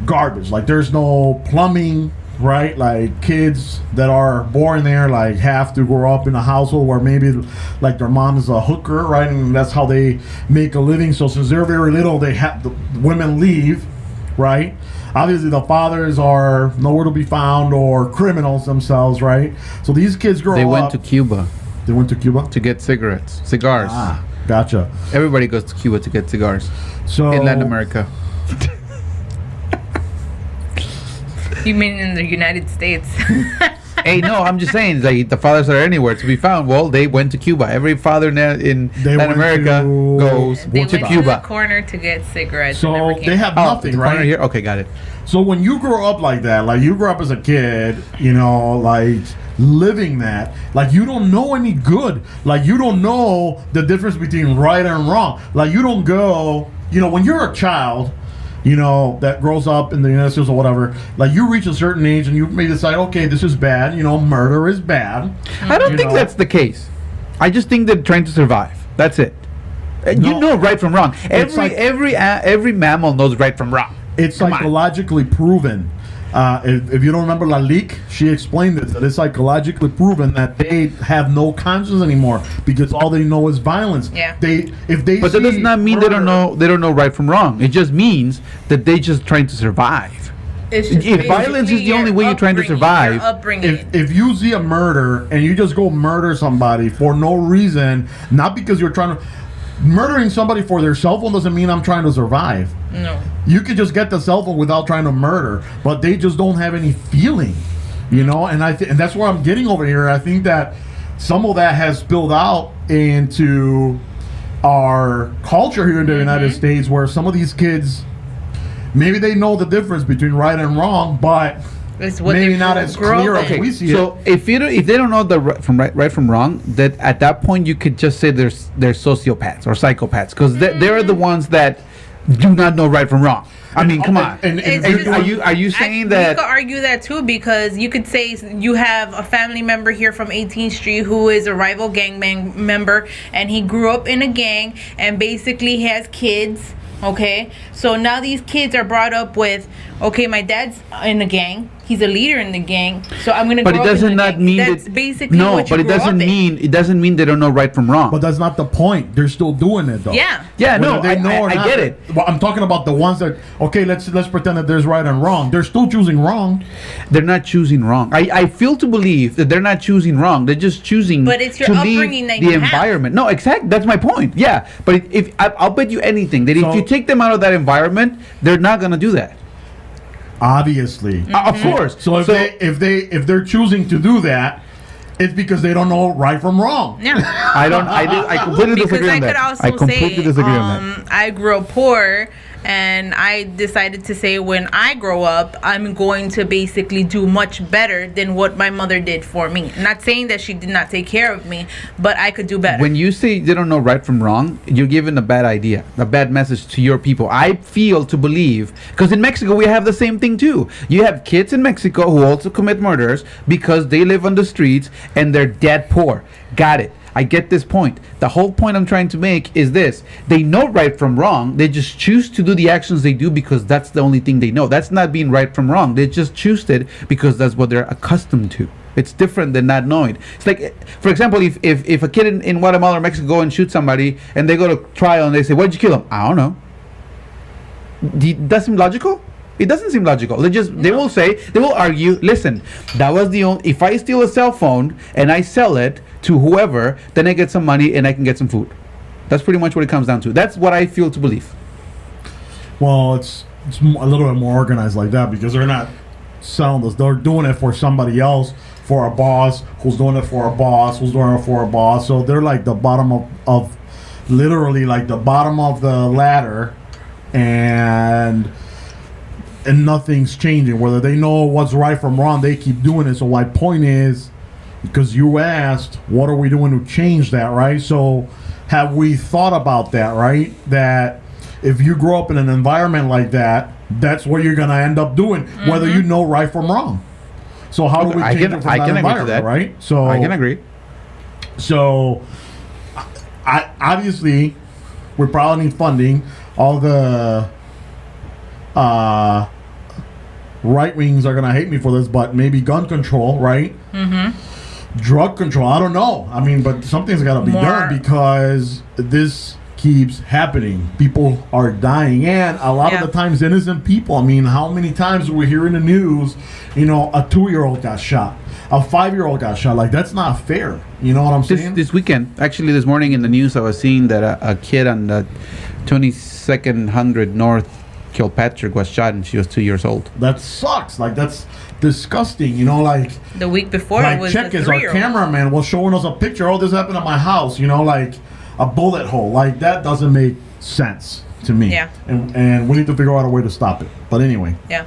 garbage. Like there's no plumbing, right? Like kids that are born there like have to grow up in a household where maybe like their mom is a hooker, right? And that's how they make a living. So since they're very little, the women leave, right? Obviously the fathers are nowhere to be found or criminals themselves, right? So these kids grow up. They went to Cuba. They went to Cuba to get cigars. Ah, gotcha. Everybody goes to Cuba to get cigars. So In Latin America. You mean in the United States? Hey, no, I'm just saying, like, the fathers are anywhere to be found. Well, they went to Cuba. Every father in Latin America goes They to went Cuba. to the corner to get cigarettes. So and never came they have back. nothing, the right? corner here? Okay, got it. So when you grow up like that, like you grow up as a kid, like living that, like you don't know any good. Like you don't know the difference between right and wrong. Like you don't go, when you're a child, that grows up in the United States or whatever, like you reach a certain age and you may decide, okay, this is bad, murder is bad. I don't think that's the case. I just think they're trying to survive. That's it. No. You know right from wrong. It's like- Every mammal knows right from wrong. It's Come on. psychologically proven. If you don't remember Lalique, she explained it, that it's psychologically proven that they have no conscience anymore because all they know is violence. Yeah. But But that does not mean they don't know right from wrong. It just means that they just trying to survive. It's just If violence is the only way you're trying to survive, your upbringing. If you see a murder and you just go murder somebody for no reason, not because you're trying to... Murdering somebody for their cell phone doesn't mean I'm trying to survive. No. You could just get the cell phone without trying to murder, but they just don't have any feeling, And and that's where I'm getting over here. I think that some of that has spilled out into our culture here in the United States, where some of these kids, maybe they know the difference between right and wrong, but It's what maybe they not as grow clear up as in. we see so it. if they don't know the right from wrong, that at that point you could just say they're sociopaths or psychopaths, because they're the ones that do not know right from wrong. I mean, come on. And It's if just- you're Are you saying You that? could argue that too, because you could say you have a family member here from 18th Street who is a rival gang member, and he grew up in a gang and basically has kids. Okay, so now these kids are brought up with, okay, my dad's in the gang. He's a leader in the gang, so I'm gonna. But it grow up in doesn't the not gang. mean That's that. basically No, what you but it grew doesn't up in. mean they don't know right from wrong. But that's not the point. They're still doing it though. Yeah. Yeah, no, Whether they know or I not, get it. Well, I'm talking about the ones that, okay, let's pretend that there's right and wrong. They're still choosing wrong. They're not choosing wrong. I feel to believe that they're not choosing wrong. They're just choosing But it's your to leave upbringing that the you have. environment. No, exactly. That's my point. Yeah, but if I'll bet you anything that So- if you take them out of that environment, they're not gonna do that. Obviously. Of course. So if they're choosing to do that, it's because they don't know right from wrong. Yeah. I completely Because disagree I on could that. also I completely say, disagree on that. I grew up poor, and I decided to say when I grow up, I'm going to basically do much better than what my mother did for me. Not saying that she did not take care of me, but I could do better. When you say they don't know right from wrong, you're giving a bad idea, a bad message to your people. I feel to believe, because in Mexico we have the same thing too. You have kids in Mexico who also commit murders because they live on the streets and they're dead poor. Got it. I get this point. The whole point I'm trying to make is this. They know right from wrong. They just choose to do the actions they do because that's the only thing they know. That's not being right from wrong. They just choose it because that's what they're accustomed to. It's different than not knowing. It's like, for example, if a kid in Guatemala or Mexico go and shoot somebody and they go to trial and they say, "Why'd you kill him?" I don't know. Does that seem logical? It doesn't seem logical. They will argue, listen, that was the only, if I steal a cell phone and I sell it to whoever, then I get some money and I can get some food. That's pretty much what it comes down to. That's what I feel to believe. Well, it's a little bit more organized like that because they're not selling this. They're doing it for somebody else, for a boss who's doing it for a boss who's doing it for a boss. So they're like the bottom of literally like the bottom of the ladder, and nothing's changing. Whether they know what's right from wrong, they keep doing it. So my point is, because you asked, what are we doing to change that, right? So have we thought about that, right? That if you grow up in an environment like that, that's what you're going to end up doing, whether you know right from wrong. So how do we change it from I that can agree to environment, that. right? So I can agree. So, I obviously we probably need funding. All the right wings are gonna hate me for this, but maybe gun control, right? Mm-hmm. Drug control. I don't know. I mean, but something's got to be done because this keeps happening. People are dying, and a lot of the times innocent people. I mean, how many times do we hear in the news? You know, a 2-year-old got shot, a 5-year-old got shot. Like, that's not fair. You know what I'm saying? This weekend, actually, this morning in the news, I was seeing that a kid on the 22nd 100 North Kilpatrick was shot, and she was 2 years old. That sucks. Like, that's disgusting. You know, like the week before, like it was Check the is our 3-year-old. cameraman was showing us a picture. Oh, this happened at my house. You know, like a bullet hole. Like, that doesn't make sense to me. Yeah. And we need to figure out a way to stop it. But anyway. Yeah.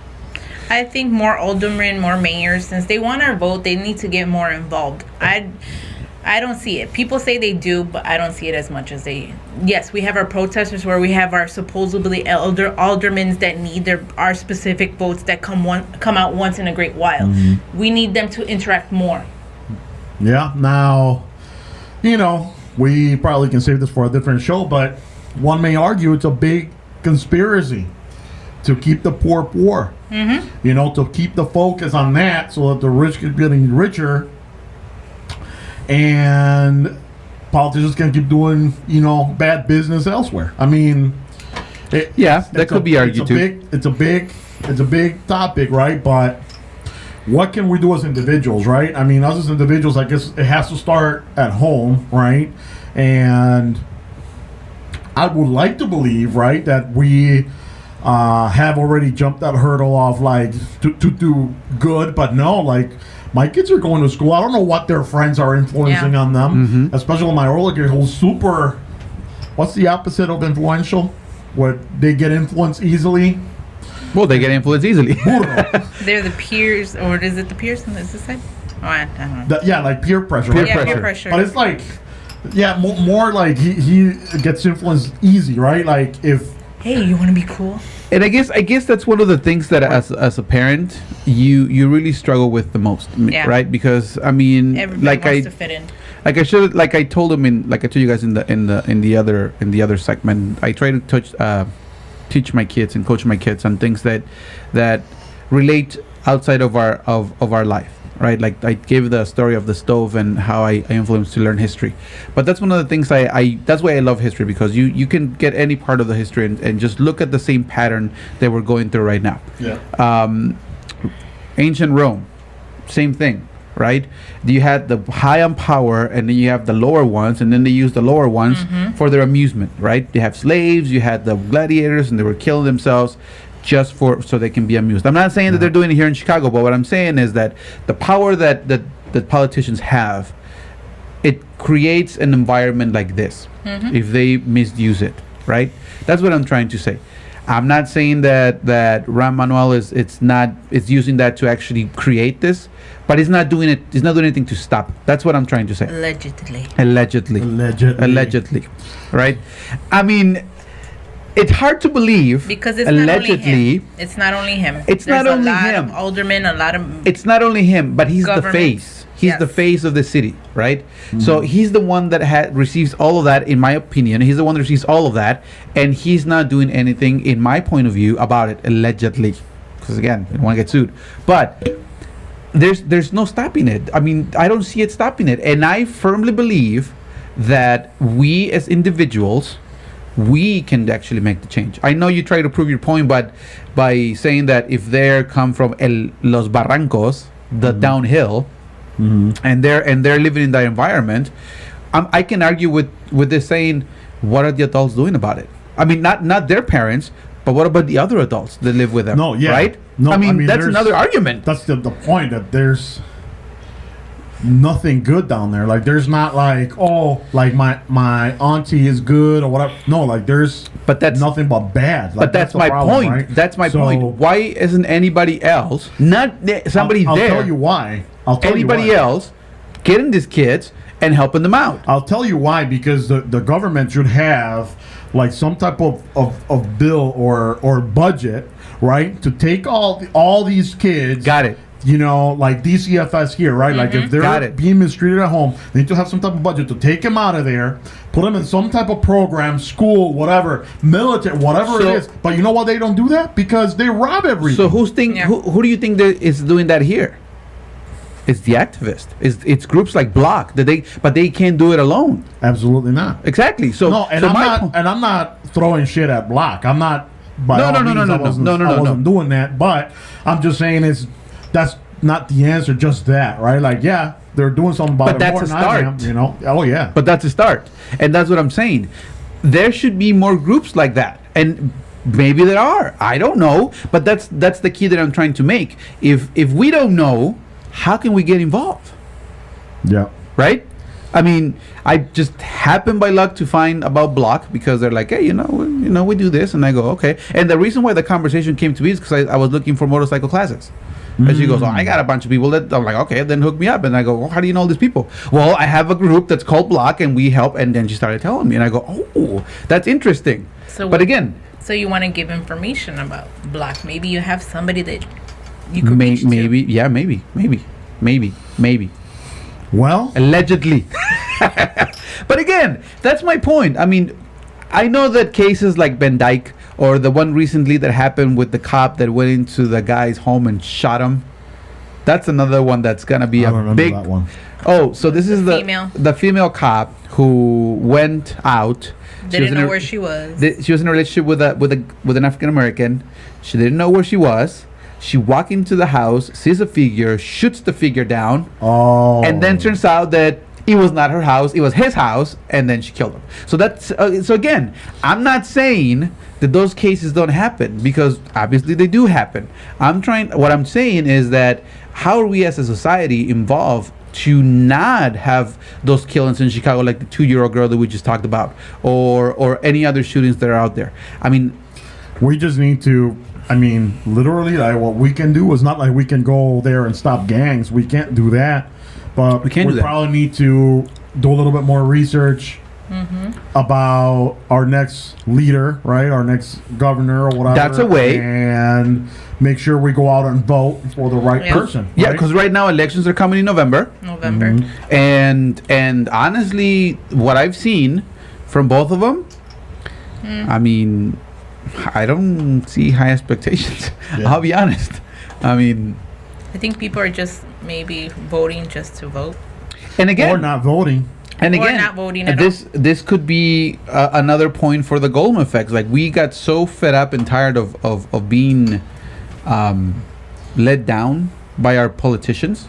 I think more aldermen, more mayors, since they want our vote, they need to get more involved. I don't see it. People say they do, but I don't see it as much as they. Yes, we have our protesters where we have our supposedly aldermen that need our specific votes that come out once in a great while. Mm-hmm. We need them to interact more. Yeah. Now, you know, we probably can save this for a different show, but one may argue it's a big conspiracy to keep the poor poor. Mm-hmm. You know, to keep the focus on that so that the rich keep getting richer. And politicians can keep doing, you know, bad business elsewhere. I mean, that could be argued too. It's a big topic, right? But what can we do as individuals, right? I mean, us as individuals, I guess it has to start at home, right? And I would like to believe, right, that we have already jumped that hurdle of like to do good, but no, like. My kids are going to school. I don't know what their friends are influencing on them, especially my older kid who's super. What's the opposite of influential? Where they get influenced easily? Well, they get influenced easily. They're the peers, or is it the peers on this side? Oh, I don't know. Yeah, like peer pressure. Peer pressure. But it's like, yeah, more like he gets influenced easy, right? Like if. Hey, you want to be cool? And I guess that's one of the things that as a parent you really struggle with the most, right? Because I mean, everybody wants to fit in. I told you guys in the other segment, I try to teach my kids and coach my kids on things that relate outside of our life. Right, like I gave the story of the stove and how I influenced to learn history, but that's one of the things that's why I love history, because you can get any part of the history and just look at the same pattern that we're going through right now. Yeah. Ancient Rome, same thing, right? You had the high on power, and then you have the lower ones, and then they use the lower ones for their amusement, right? They have slaves, you had the gladiators, and they were killing themselves just so they can be amused. I'm not saying that they're doing it here in Chicago, but what I'm saying is that the power that politicians have, it creates an environment like this if they misuse it, right? That's what I'm trying to say. I'm not saying that Ram Manuel is using that to actually create this, but he's not doing it. He's not doing anything to stop it. That's what I'm trying to say. Allegedly, right? I mean, it's hard to believe because it's allegedly. Not only him. It's not only him. Of aldermen, a lot of. It's not only him, but he's the face. He's the face of the city, right? Mm-hmm. So he's the one that receives all of that, in my opinion. He's the one that receives all of that, and he's not doing anything, in my point of view, about it, allegedly. Because again, I don't want to get sued. But there's no stopping it. I mean, I don't see it stopping it. And I firmly believe that we as individuals, we can actually make the change. I know you try to prove your point, but by saying that if they come from Los Barrancos, the downhill, and they're living in that environment, I can argue with this saying, what are the adults doing about it? I mean, not their parents, but what about the other adults that live with them? No, yeah, right? No, I mean that's another argument. That's the point, that there's nothing good down there. Like there's not like, oh, like my auntie is good or whatever. No, like there's nothing but bad. Like, but that's my problem, point. Right? That's my point. Why isn't anybody else, not somebody I'll there? I'll tell you why. Anybody else getting these kids and helping them out? I'll tell you why. Because the government should have like some type of bill or budget, right, to take all these kids. Got it. like DCFS here, right? Like if Got they're it. being mistreated at home, they need to have some type of budget to take them out of there, put them in some type of program, school, whatever, military, whatever So- it is. But you know why they don't do that? Because they rob everything. So who do you think that is doing that here? It's the activist. It's groups like Block but they can't do it alone. Absolutely not. Exactly. So No, and so I'm not throwing shit at Block. I'm not. By No, all no, no, means, no, I no, wasn't- no, no, I no, wasn't no. doing that. But I'm just saying that's not the answer. Just that, right? Like, yeah, they're doing something about But it that's more a than I am, start. Oh yeah. But that's a start, and that's what I'm saying. There should be more groups like that, and maybe there are. I don't know, but that's the key that I'm trying to make. If we don't know, how can we get involved? Yeah. Right? I mean, I just happened by luck to find about Block because they're like, hey, we do this, and I go, okay. And the reason why the conversation came to me is because I was looking for motorcycle classes. And she goes, oh, I got a bunch of people that I'm like, okay, then hook me up. And I go, well, how do you know all these people? Well, I have a group that's called Block, and we help. And then she started telling me, and I go, oh, that's interesting. But again, so you want to give information about Block? Maybe you have somebody that you could reach to. maybe. Well, Allegedly. But again, that's my point. I mean, I know that cases like Van Dyke or the one recently that happened with the cop that went into the guy's home and shot him. That's another one that's gonna be I a don't remember big. that one. Oh, so this is female. the female cop who went out. Didn't know where she was. She was in a relationship with an African American. She didn't know where she was. She walked into the house, sees a figure, shoots the figure down, Oh. and then turns out that it was not her house, it was his house, and then she killed him. So that's so again, I'm not saying that those cases don't happen, because obviously they do happen. What I'm saying is that how are we as a society involved to not have those killings in Chicago, like the 2-year-old girl that we just talked about, or any other shootings that are out there? I mean, we just need to. I mean, literally, like what we can do is not like we can go there and stop gangs. We can't do that. But We can't do that. probably need to do a little bit more research about our next leader, right? Our next governor or whatever. That's a way. And make sure we go out and vote for the right Yeah. person. yeah, right? because right now elections are coming in November. November. And honestly, what I've seen from both of them, I mean, I don't see high expectations. Yeah. I'll be honest. I mean, I think people are just maybe voting just to vote. and again, or not voting. and or again, not voting at this could be another point for the Goldman effects. Like, we got so fed up and tired of being led down by our politicians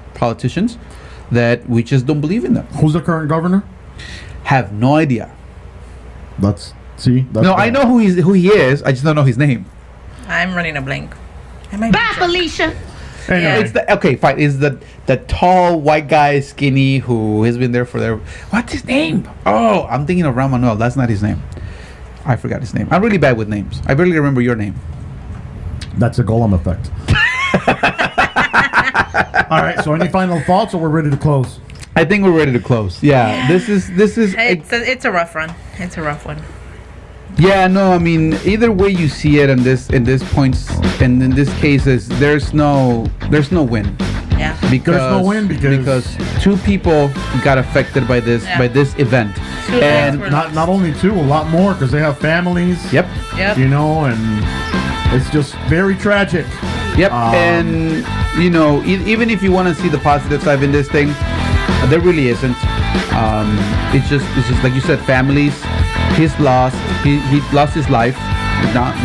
that we just don't believe in them. Who's the current governor? Have no idea. That's No, I know who he is. I just don't know his name. I'm running a blank. Bye, Felicia. Anyway, Yeah. It's okay, fine. Is the tall white guy, skinny, who has been there for their. What's his name? Oh, I'm thinking of Ram Manuel. That's not his name. I forgot his name. I'm really bad with names. I barely remember your name. that's a Golem effect. All right. So, any final thoughts, or we're ready to close? I think we're ready to close. Yeah. This is. It's a rough run. It's a rough one. Yeah. No. I mean, either way you see it, in this points, and in this cases, there's no win. Yeah. Because There's no win because 2 people got affected by this event. 2 lives And were Not only 2, a lot more, because they have families. Yep. Yep. You know, and it's just very tragic. Yep. And even if you want to see the positive side in this thing, there really isn't. It's just like you said, families. His loss. He lost his life.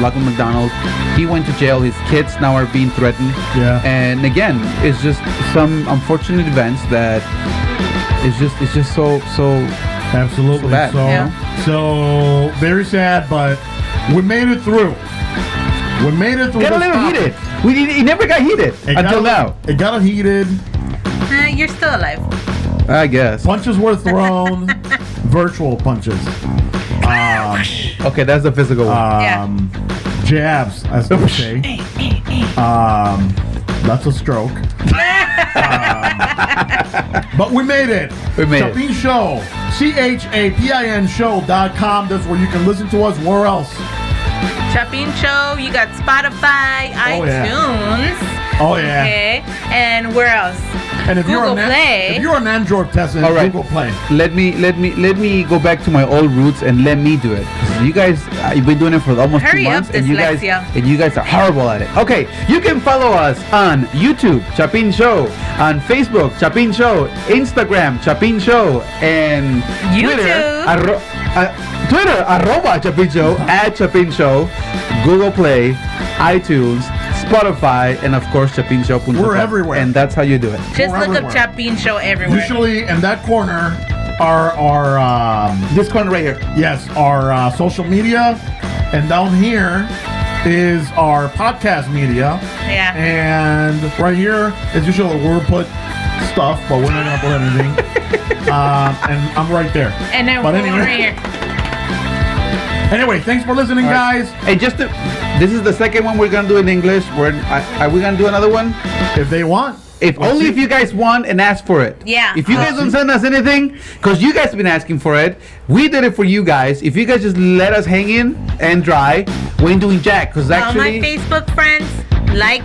Laquan McDonald. He went to jail. His kids now are being threatened. Yeah. And again, it's just some unfortunate events that it's just so. Absolutely. So bad. So very sad, but we made it through. We made it through. Got a this little topic. heated. He never got heated It until got, now. It got heated. You're still alive. I guess. Punches were thrown. Virtual punches. Okay, that's the physical one. Jabs, as they say. That's a stroke. But we made it. We made it. Chapin Show. CHAPIN show.com. That's where you can listen to us. Where else? Chapin Show. You got Spotify, Oh, yeah. iTunes. Oh yeah. Okay. And where else? And if Google Play. if you're an Android person, All right. Google Play. Let me go back to my old roots and let me do it. 'Cause you guys, you've been doing it for almost Hurry 2 up, months, and you dyslexia. guys are horrible at it. Okay, you can follow us on YouTube, Chapin Show, on Facebook, Chapin Show, Instagram, Chapin Show, and YouTube. Twitter, arroba Chapin Show, at Chapin Show, Google Play, iTunes, Spotify, and of course chapinshow.com. We're everywhere. And that's how you do it. Just We're look everywhere. up Chapin Show everywhere. Usually in that corner are This corner right here. yes, our social media, and down here is our podcast media. Yeah. And right here is usually where we put stuff, but we're not gonna put anything. And I'm right there. And then But we're anyway. right here. Anyway, thanks for listening, guys. Hey, this is the second one we're gonna do in English. Are we gonna do another one? If they want, If Let's only see. if you guys want and ask for it. Yeah. If you guys don't send us anything, because you guys have been asking for it, we did it for you guys. If you guys just let us hang in and dry, we ain't doing jack. Because All my actually, Facebook friends, like,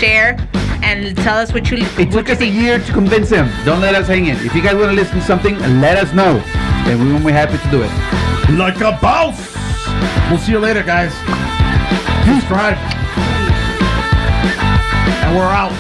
share, and tell us what you it took us a year to convince him. Don't let us hang in. If you guys want to listen to something, let us know. And we will be happy to do it. like a boss. We'll see you later, guys. Subscribe. And we're out.